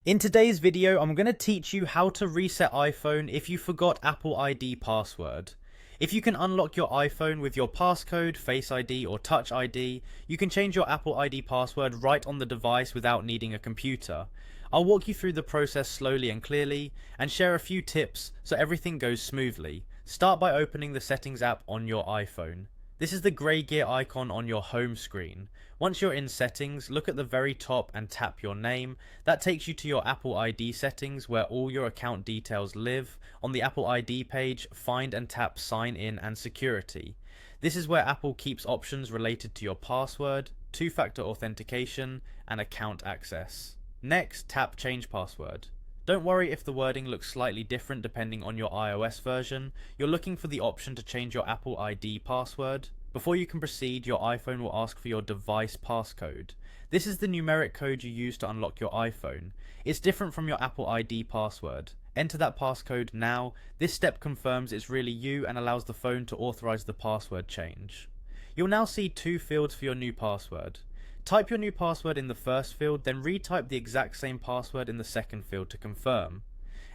In today's video, I'm going to teach you how to reset iPhone if you forgot Apple ID password. If you can unlock your iPhone with your passcode, Face ID or Touch ID, you can change your Apple ID password right on the device without needing a computer. I'll walk you through the process slowly and clearly, and share a few tips so everything goes smoothly. Start by opening the Settings app on your iPhone. This is the grey gear icon on your home screen. Once you're in settings, look at the very top and tap your name. That takes you to your Apple ID settings where all your account details live. On the Apple ID page, find and tap sign in and security. This is where Apple keeps options related to your password, two-factor authentication, and account access. Next, tap change password. Don't worry if the wording looks slightly different depending on your iOS version. You're looking for the option to change your Apple ID password. Before you can proceed, your iPhone will ask for your device passcode. This is the numeric code you use to unlock your iPhone. It's different from your Apple ID password. Enter that passcode now. This step confirms it's really you and allows the phone to authorize the password change. You'll now see two fields for your new password. Type your new password in the first field, then retype the exact same password in the second field to confirm.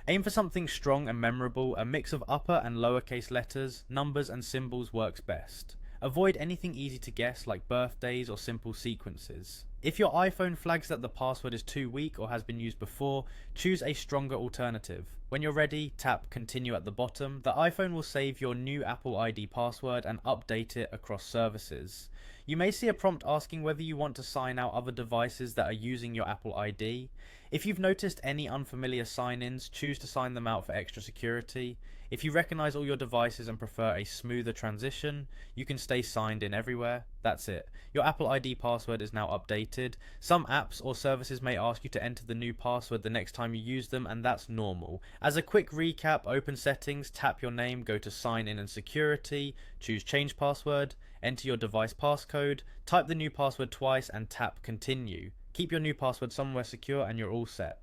Aim for something strong and memorable. A mix of upper and lowercase letters, numbers and symbols works best. Avoid anything easy to guess like birthdays or simple sequences. If your iPhone flags that the password is too weak or has been used before, choose a stronger alternative. When you're ready, tap continue at the bottom. The iPhone will save your new Apple ID password and update it across services. You may see a prompt asking whether you want to sign out other devices that are using your Apple ID. If you've noticed any unfamiliar sign-ins, choose to sign them out for extra security. If you recognize all your devices and prefer a smoother transition, you can stay signed in everywhere. That's it. Your Apple ID password is now updated. Some apps or services may ask you to enter the new password the next time you use them, and that's normal. As a quick recap, open settings, tap your name, go to sign in and security, choose change password, enter your device passcode, type the new password twice and tap continue. Keep your new password somewhere secure and you're all set.